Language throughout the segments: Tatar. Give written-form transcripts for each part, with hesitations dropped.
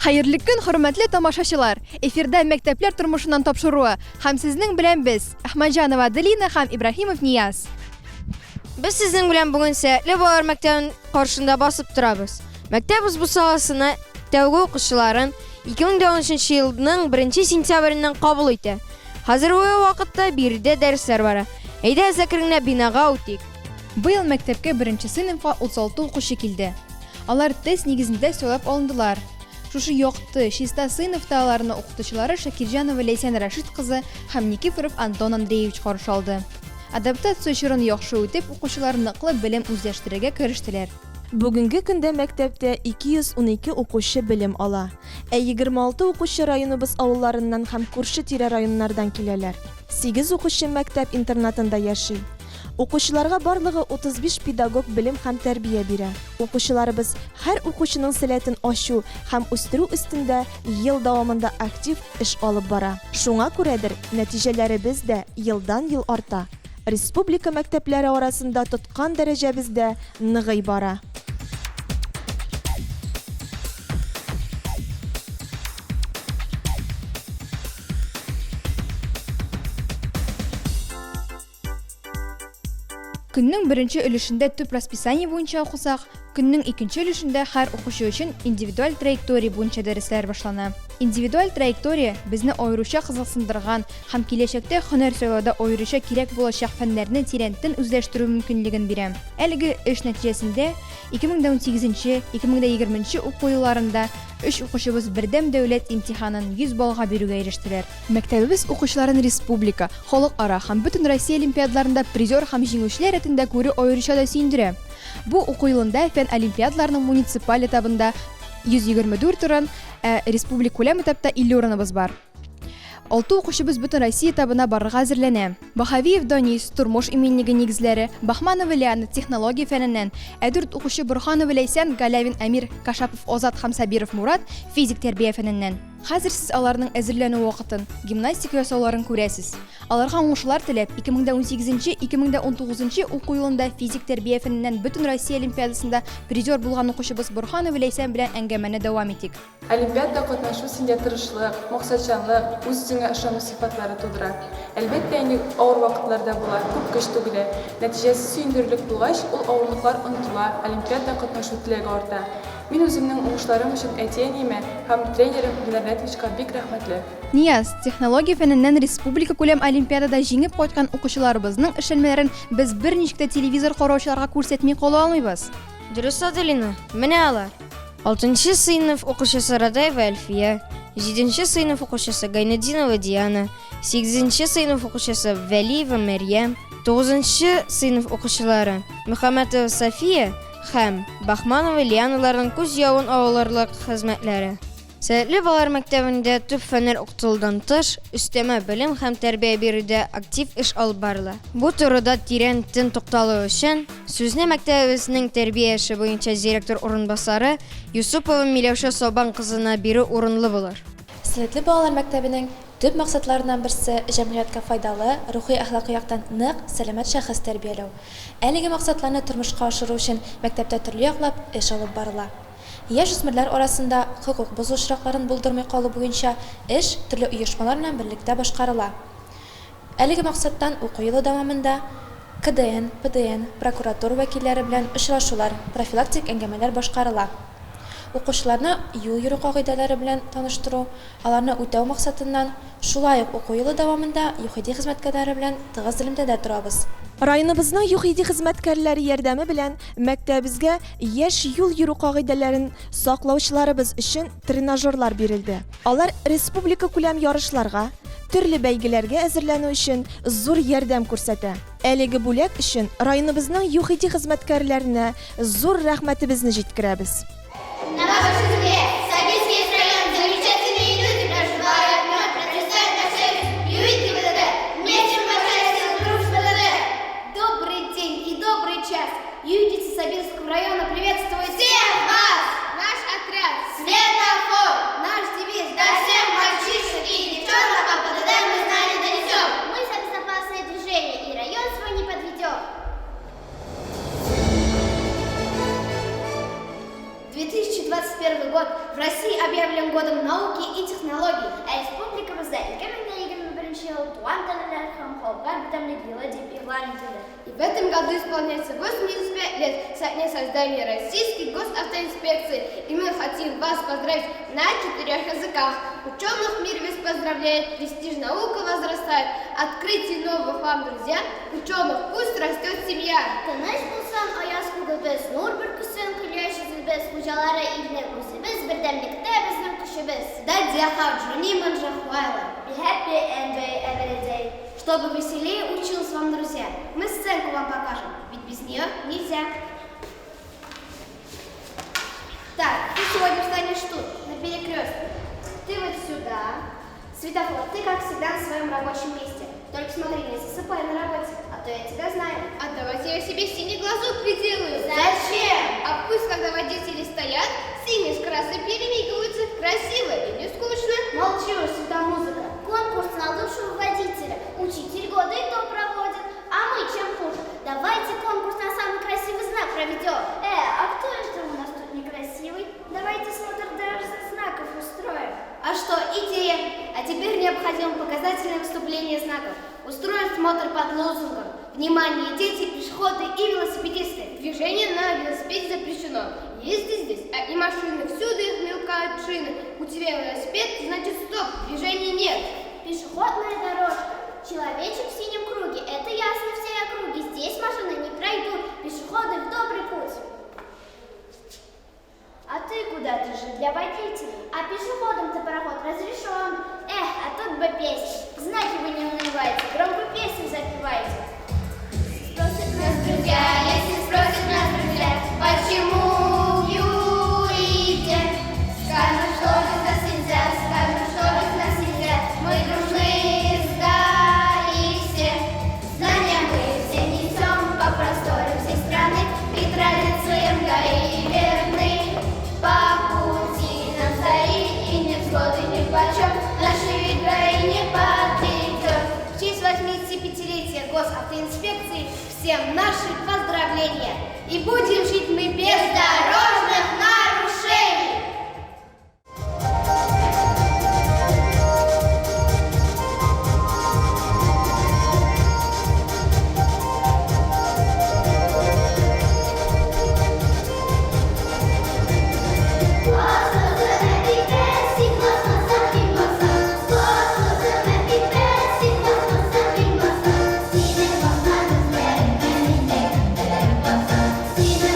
Хәерле көн, хөрмәтле тамашачылар! Эфирда мәктәпләр тормышыннан тапшыруы һәм сезнең белән без, Әхмәтҗанова Аделина һәм Ибраһимов Нияз. Без сезнең белән бүген сәләтле балалар мәктәбен каршында басып торабыз. Мәктәбез бу саласына тәүге укучыларын 2013 елның 1 сентябреннән кабул итә. Хәзерге вакытта биредә дәресләр бара. Әйдә әзәкренә бинага үтик. Быел мәктәпкә 1 сыйныфка 36 укучы килде. Алар тест нигезендә сайлап алындылар. Шушы якты 6 сыйныфта аларны укытучылары Шакирҗанова Ләйсән Рашид кызы һәм Никифоров Антон Андреевич каршы алды. Адаптация чорын яхшы үтеп, укучылар ныклы белем үзләштерергә керештеләр. Бүгенге көндә мәктәптә 212 укучы белем ала. 26 укучы районыбыз авылларыннан һәм күрше-тирә районнардан киләләр. 8 укучы мәктәп интернатында яши. Укучыларга барлыгы 35 педагог белем һәм тәрбия бирә. Укучыларыбыз һәр укучының сәләтен ачу һәм үстерү өстендә ел дәвамында актив эш алып бара. Шуңа күрәдер, нәтиҗәләребез дә елдан-ел арта. Республика мәктәпләре арасында тоткан дәрәҗәбез дә ныгый бара. Көннең беренче өлешендә төп расписание буенча укысак, көннең икенче өлешендә һәр укучы өчен индивидуаль траектория буенча дәресләр башлана. Индивидуаль траектория безне аеруча кызыксындырган һәм киләчәктә һөнәр сайлауда аеруча кирәк булачак фәннәрне тирәнтен үзләштерү мөмкинлеген бирә. Әлеге эш нәтиҗәсендә 2018-2020 уку елларында 3 укучыбыз бердәм дәүләт имтиханын 100 баллга бирүгә ирештеләр. Мәктәбебез укучыларын республика, халыкара һәм бөтен Россия олимпиадаларында призер һәм җиңүчеләр рәтендә күрү аеруча да сөендерә. Бу уку елында фән олимпиадаларының муниципаль этабында 124 урын, республика күләм этапта 50 урыныбыз бар. 6 укучыбыз бөтен Россия этабына барырга әзерләнә. Баһавиев Данис тормыш именлеге нигезләре, Бахманова Лиана технология фәненнән, 4 укучы Бурханова Ләйсән, Галявин Әмир, Кашапов Озат һәм Сабиров Мурат физик тәрбия фәненнән. Хәзер сез аларның әзерләнү вакытын, гимнастика ясауларын күрәсез. Аларга уңышлар теләп, 2018-2019 уку елында физик тәрбия фәненнән бөтен Россия олимпиадасында призер булган укучыбыз Бурханова Ләйсән белән әңгәмәне дәвам итик. Олимпиада катнашу синдә тырышлык, максатчанлык, үз-үзеңә ышану сыйфатлары тудыра. Әлбәттә, инде авыр вакытларда була, күп көч түгелә. Нәтиҗәсе сөендерерлек булгач, ул авырлыклар онытыла, Олимпиада катнашу теләге арта. Мин үземнең уңышларым өчен әтиәниемә һәм тренерым Геннадьевичка бик рәхмәтле. Нияз, технология фәненнән республика күләм олимпиадада җиңеп кайткан укучыларыбызның эшләнмәләрен без берничек тә телевизор караучыларга күрсәтми кала алмыйбыз. Дөрес, Аделина, менә алар. 6 сыйныф укучысы Радаева Әлфия, 7 сыйныф укучысы Гайнетдинова Диана, 8 сыйныф укучысы Вәлиева Мәрьям, 9 сыйныф укучылары Мөхәммәтова Сафия һәм Бахманова Лианаларның күз явын алырлык хезмәтләре. Сәләтле балалар мәктәбендә төп фәннәр укытылудан тыш, өстәмә белем һәм тәрбия бирүдә актив эш алып барыла. Бу турыда тирәнтен тукталу өчен сүзне мәктәбебезнең тәрбия эше буенча директор урынбасары Юсупова Миләүшә Сабан кызына бирү урынлы булыр. Сәләтле балалар мәктәбенең төп максатларыннан берсе җәмгыятькә файдалы, рухи-әхлакый яктан нык, сәламәт шәхес тәрбияләү. Әлеге максатларны тормышка ашыру өчен мәктәптә төрле яклап эш алып барыла. Яшүсмерләр арасында хокук бозу очракларын булдырмый калу буенча эш төрле оешмалар белән берлектә башкарыла. Әлеге максаттан уку елы дәвамында КДН, ПДН, прокуратура вәкилләре белән очрашулар, профилактик әңгәмәләр башкарыла. Укучыларны юл йөрү кагыйдәләре белән таныштыру, аларны үтәү максатыннан шулай ук уку елы дәвамында ЮХИДИ хезмәткәрләре белән тыгыз элемтәдә торабыз. Районыбызның ЮХИДИ хезмәткәрләре ярдәме белән мәктәбезгә яшь юл йөрү кагыйдәләрен саклаучыларыбыз өчен тренажерлар бирелде. Алар республика күләм ярышларга, төрле бәйгеләргә әзерләнү өчен зур ярдәм күрсәтә. Әлеге бүләк өчен районыбызның ЮХИДИ хезмәткәрләренә зур рәхмәтебезне җиткерәбез. На вашей земле Советский район замечательные люди проживают, но представят на сервис ЮИД ГИБДД. Нечем пожаловаться дружбу ПДД. Добрый день и добрый час. ЮИДицы Сабирского района приветствует Всех вас! наш отряд. Светофор! Наш девиз. До всех мальчишек и девчонок по ПДД мы знания донесем. Мы за безопасное движение и район свой не подведем. 2020 2021 год в России объявлен годом науки и технологий. Республика бізде кемінде 21 жыл туған тәнілер һәм халыққа бітімлігілі деп иғлан етілді. И в этом году исполняется 85 лет со дня создания Российской госавтоинспекции. И мы хотим вас поздравить на 4 языках. Ученых мир весь поздравляет, престиж наука возрастает. Открытие новых вам, друзья, ученых пусть растет семья. Тыныш булсын аяз күгебез, нур бүрксен күләшебез, хуҗалары илне үзебез, бердәмлектә безнең көчебез. Да дяха джуниман жахвайла. Be happy and every day. Чтобы веселее училась вам, друзья, мы сценку вам покажем, ведь без нее нельзя. Так, ты сегодня встанешь тут, на перекрестке. Ты вот сюда. Светофор, ты, как всегда, на своем рабочем месте. Только смотри, не засыпай на работе, а то я тебя знаю. А давайте я себе синий глазок приделаю. Зачем? А пусть, когда водители стоят, синий с красным перемигиваются. Красиво и не скучно. Молчу, светомузыка. Конкурс на лучшего водителя. Учитель года и то проводит. А мы чем хуже? Давайте конкурс на самый красивый знак проведем. А кто это у нас тут некрасивый? Давайте смотр дорожных знаков устроим. А что, идея? А теперь необходимо показательное выступление знаков. Устроим смотр под лозунгом. Внимание, дети, пешеходы и велосипедисты. Движение на велосипеде запрещено. Езди здесь, а и машины. Всюду их мелкают шины. У тебя велосипед, значит стоп, движения нет. Пешеходная дорожка. Человечек в синем круге. Это ясно всей округе. Здесь машины не пройдут. Пешеходы в добрый путь. А ты куда? Ты же для водителей. А пешеходам-то проход разрешен. А тут бы песня. Знаки вы не унываете, громко песню запеваете. Спросят нас друзья, если спросят нас друзья, почему в Юрите? Скажем, что без нас нельзя, скажем, что без нас нельзя. Мы дружны, сдали все. Знания мы все несем по просторам всей страны и традициям и верны. По пути нам стоит и невзгоды ни почем, наши игры не подведет. В честь 85-летия госавтоинспекции всем наши поздравления. И будем жить мы без дорожных нарушений. Сина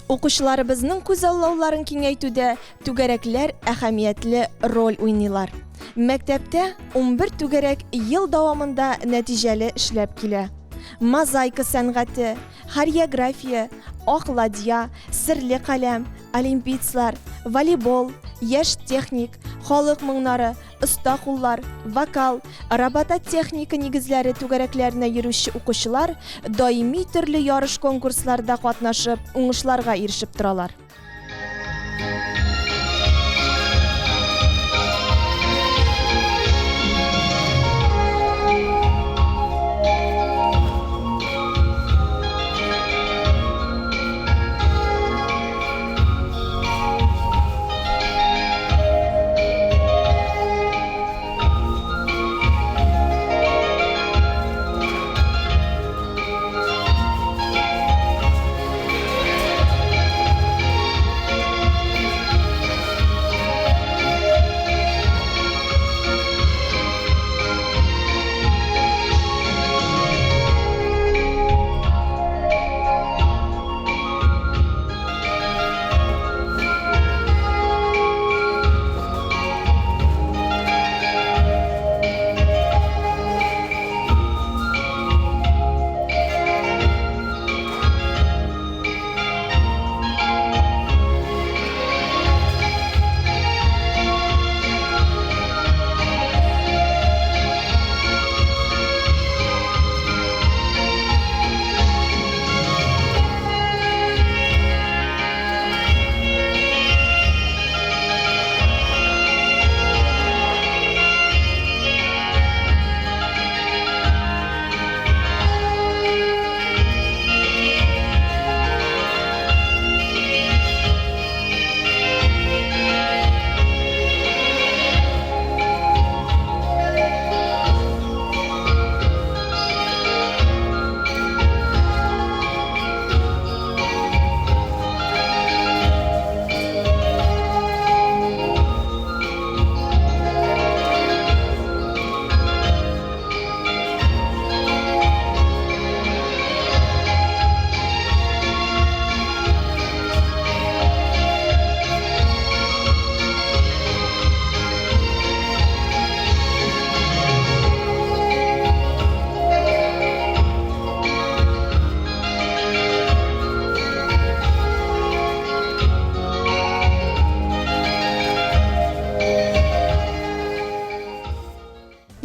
Укучыларыбызның күз аллауларын киңәйтүдә түгәрәкләр әһәмиятле роль уйныйлар. Мәктәптә 11 түгәрәк ел дәвамында нәтиҗәле эшләп килә. Мозаика сәнгате, хореография, ак-ладья, серле каләм, олимпийцлар, волейбол, яшь техник, халык моңнары, оста куллар, вокал, робототехника нигезләре түгәрәкләренә йөрүче укучылар даими төрле ярыш конкурсларда катнашып, уңышларга ирешеп торалар.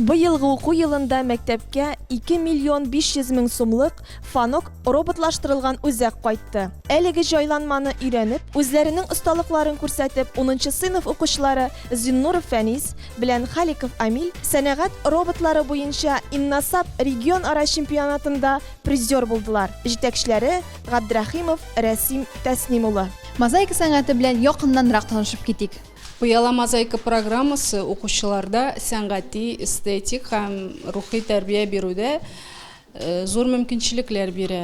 Быелгы уку елында мәктәпкә 2 миллион 500 мең сумлык фанок роботлаштырылган үзәк кайтты. Әлеге җайланманы өйрәнеп, үзләренең осталыкларын күрсәтеп, 10нчы сыйныф укучылары Зиннуров Фәнис белән Халиков Амил сәнәгать роботлары буенча Инносап регион ара чемпионатында призер булдылар. Җитәкчеләре Габдрахимов Рәсим Тәсним улы. Мозаика сәнгате белән якыннанрак танышып китик. Пыяла мозаика программасы укучыларда сәнгати, эстетик һәм рухи тәрбия бирүдә зур мөмкинчелекләр бирә.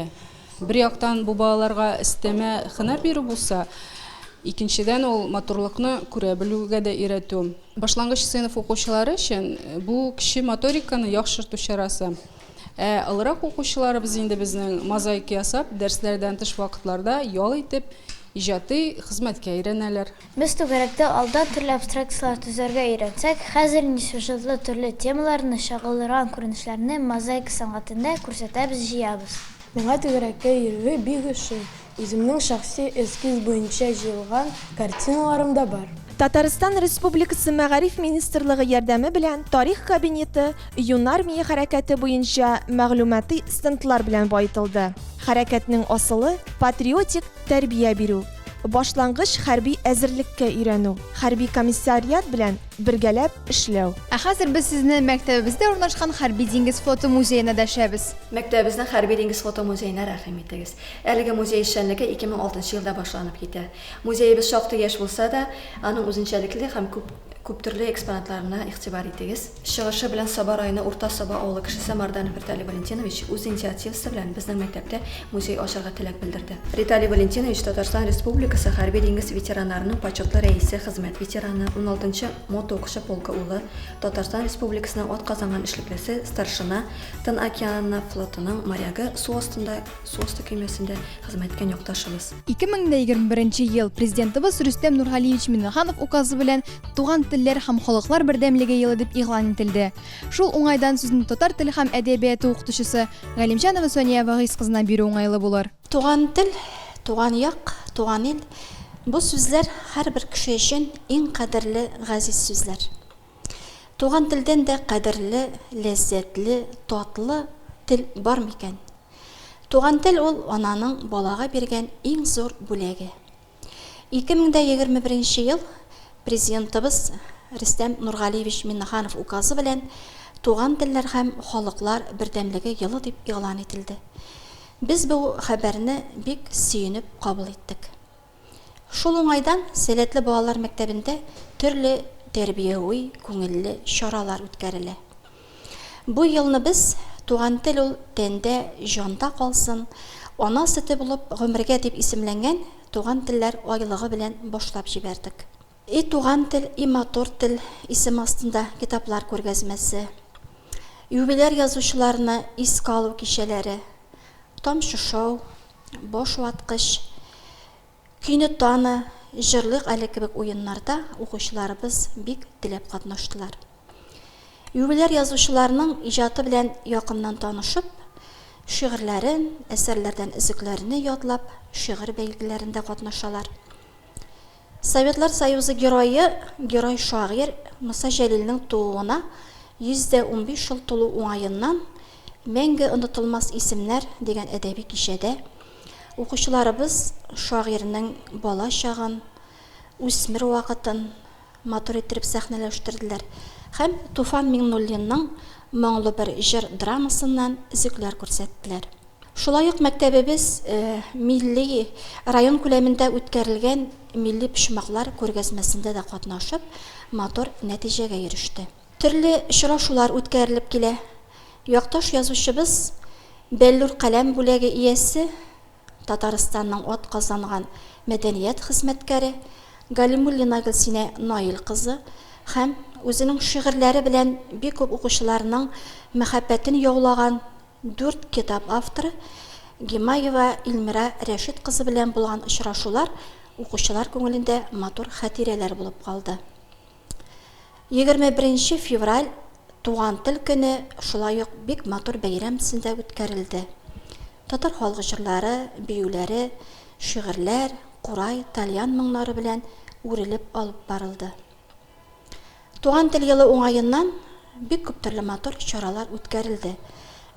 Бер яктан бу балаларга истәмә һөнәр бирү булса, икенчедән ул матурлыкны күрә белүгә дә өйрәтү. Башлангыч сыйныф укучылары өчен бу кече моториканы яхшырту чарасы. Алырак укучыларыбыз инде безнең мозаика ясап, дәресләрдән тыш вакытларда ял итеп иҗади хезмәткә өйрәнәләр. Без түгәрәктә алда төрле абстракциялар төзәргә өйрәнсәк, хәзер сюжетлы төрле темаларны чагылдырган күренешләрне мозаика сәнгатендә күрсәтәбез, җыябыз. Миңа түгәрәккә йөрү бик ошый. Үземнең шәхси эскиз буенча җыелган картиналарым да бар. Татарстан Республикасы Мәгариф министрлыгы ярдәме белән тарих кабинеты юнар мие хәрәкәте буенча мәгълүмати стендлар белән баетылды. Хәрәкәтнең асылы патриотик тәрбия бирү, башлангыч хәрби әзерлеккә өйрәнү, хәрби комиссариат белән бергәләп эшләү. Хәзер без сезне мәктәбебездә урнашкан хәрби диңгез фото музеена дәшәбез. Мәктәбебезнең хәрби диңгез фото музеена рәхим итегез. Әлеге музей эшчәнлеге 2006 елда башланып китә. Музейебез шактый яшь булса да, аның үзенчәлекле һәм күп күп төрле экспонатларына игътибар итегез. Чыгышы белән Саба районы Урта Саба авылы кешесе Марданов Виталий Валентинович үз инициативасы белән безнең мәктәптә музей ачарга теләк белдерде. Виталий Валентинович Татарстан Республикасы хәрби диңгез ветераннарының почетлы рәисе, хезмәт ветераны, 16-нчы мото укучы полкы улы, Татарстан Республикасының атказанган эшлеклесе, старшина, Тын океаны флотының морягы, су асты көймәсендә хезмәт иткән якташыбыз. 2021 ел президентыбыз Рөстәм Нургалиевич Миннеханов указы белән туган телләр һәм халыклар бердәмлеге елы дип игълан ителде. Шул уңайдан сүзне татар теле һәм әдәбияты укытучысы Галимҗанова Сония Вагыйс кызына бирү уңайлы булыр. Туган тел, туган як, туган ил бу сүзләр һәрбер кеше өчен иң кадерле, газиз сүзләр. Туган телдән дә кадерле, ләззәтле, татлы тел бар микән? Туган тел ул ананың балага биргән иң зур бүләге. 2021 ел президентыбыз Рөстәм Нургалиевич Миннеханов указы белән туган телләр һәм халыклар бердәмлеге елы дип игълан ителде. Без бу хәбәрне бик сөенеп кабул иттек. Шул уңайдан Сәләтле балалар мәктәбендә төрле тәрбияви, күңелле чаралар үткәрелә. Бу елны біз туган тел ул тәндә, җанда калсын, ана сөте булып гомергә дип исемләнгән туган телләр айлыгы белән башлап җибәрдек. И туган тел, и матур тел исем астында китаплар күргәзмәсе, юбилер язучыларына искә алу кичәләре, тамчы шоу, баш ваткыч, көйне таны, җырлык әле кебек уеннарда укучыларыбыз бик теләп катнаштылар. Юбилер язучыларның иҗаты белән якыннан танышып, шигырьләрен, әсәрләрдән өзекләрне ятлап, шигырь бәйгеләрендә катнашалар. Советлар Союзы герой шагыйрь Муса Җәлилнең тууына 115 ел тулу уңаеннан мәңге онытылмас исемнәр дигән әдәби кичәдә укучыларыбыз шагыйрьнең бала чагын, үсмер вакытын матур итеп сәхнәләштерделәр һәм Туфан Миңнуллинның моңлы бер җыр драмасыннан үзекләр күрсәттеләр. Шулай ук мәктәбебез милли район күләмендә үткәрелгән милли пишмаклар күргәзмәсендә дә катнашып, матур нәтиҗәгә иреште. Төрле очрашулар үткәрелеп килә. Якташ язучыбыз Бәллүр каләм бүләге иясе, Татарстанның атказанган мәдәният хезмәткәре Галимуллина Гөлсинә Наил кызы һәм үзенең шигырьләре белән бик күп укучыларның мәхәббәтен яулаган 4 китап авторы Гимаева Илмира Рәшит кызы белән булган очрашулар укучылар күңелендә матур хатирәләр булып калды. 21 февраль туган тел көне шулай ук бик матур бәйрәм төсендә үткәрелде. Татар халык җырлары, биюләре, шигырьләр, курай, тальян моңнары белән үрелеп алып барылды. Туган тел елы уңаеннан бик күп төрле матур чаралар үткәрелде.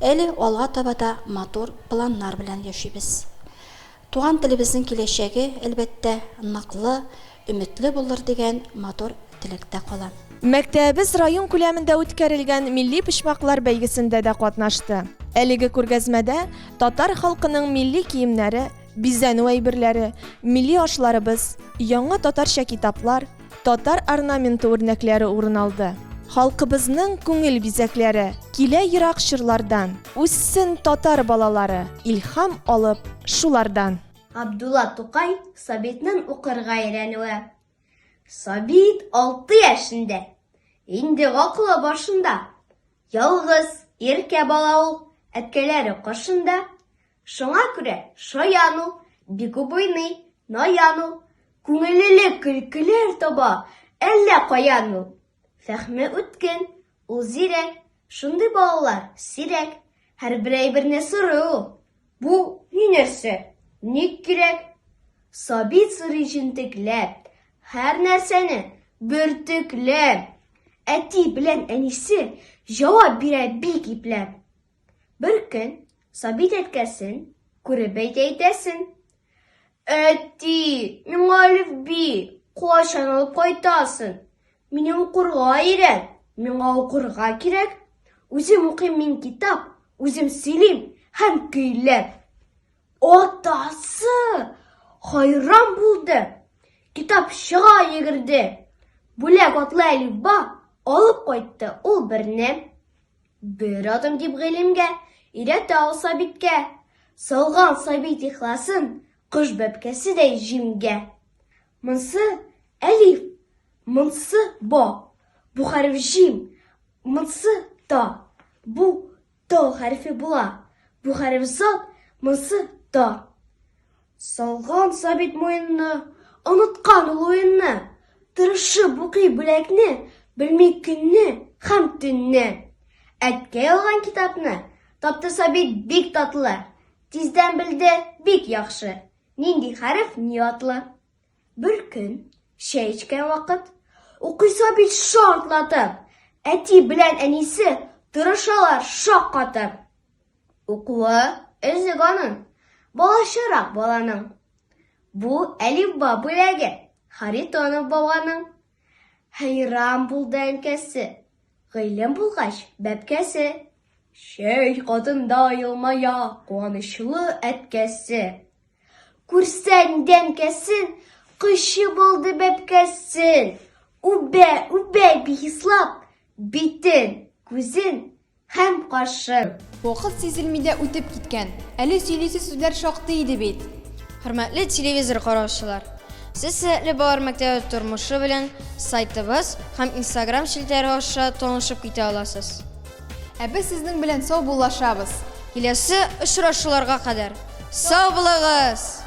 Әле алга таба да матур планнар белән яшибез. Туган телебезнең киләчәге әлбәттә ныклы, өметле булыр дигән матур теләктә кала. Мәктәбебез район күләмендә үткәрелгән милли пишмаклар бәйгесендә дә катнашты. Әлеге күргәзмәдә татар халкының милли киемнәре, бизәнү әйберләре, милли ашларыбыз, яңа татарча китаплар, татар орнаменты үрнәкләре урын алды. Халкыбызның күңел бизәкләре килә ерак чырлардан, үссен татар балалары илһам алып шулардан. Абдулла Тукай Сабитның укырга өйрәнүе. Сабит 6 яшендә. Инде гакылы башында. Ялгыз, иркә бала ул, әткәләре кашында. Шуңа күрә шаян ул, бик уйный, наян ул. Күңелле көлкеләр таба, әллә каян ул. Фәһме үткен, ул зирәк, шундый балалар сирәк. Һәр бер әйберне сорый. Бу ни нәрсә? Ник кирәк? Сабит сорый җентекләп, һәр нәрсәне бөртекләп. Әти белән әнисе җавап бирә бик ипләп. Бер көн Сабит әткәсен күреп әйтәсен. Әти, миңа әлифби кайчан алып кайтасың? Мине укырга өйрәт, миңа укырга кирәк. Үзем укыйм мин китап, үзем сөйлим һәм көйләп. Атасы хайран булды. Китап чыга йөгерде. Бүләк атлы әлифба алып кайтты ул берне. Бер адым дип гыйлемгә, өйрәтә ул Сабиткә. Салган Сабит ихласын, кош бәбкәсе дә җимгә. Монсы әлиф, монсы ба. Бу хәреф җим, монсы та. Бу та хәрефе була. Бу хәреф зат, монсы та. Салган Сабит муенны, оныткан ул уенны. Тырышып укый бүләкне, белми көнне һәм төнне. Әткәй алган китапны тапты Сабит бик татлы. Тиздән белде бик яхшы. Нинди хәреф, ни атлы. Бер көн чәй эчкән вакыт укый Сабит шартлатып. Әти белән әнисе тырышалар шаккатып. Укуы өзек аның, балачарак баланың. Бу әлифба бүләге Харитонов бабаның. Хайран булды әнкәсе, гыйлем булгач бәбкәсе. Чәй катында елмая куанычлы әткәсе. Күрсән дәнкәсен, кышы булды бәбкәсен. Үбә бихислап, битен, күзен һәм кашын. Вакыт сизелми дә үтеп киткән. Әле сөйлисе сүзләр шактый иде бит. Хөрмәтле телевизор караучылар, сез Сәтле балалар мәктәбе тормышы белән сайтыбыз һәм Instagram шелтәре аша танышып китә аласыз. Ә без сезнең белән сау булашабыз. Киләсе очрашуларга кадәр сау булыгыз!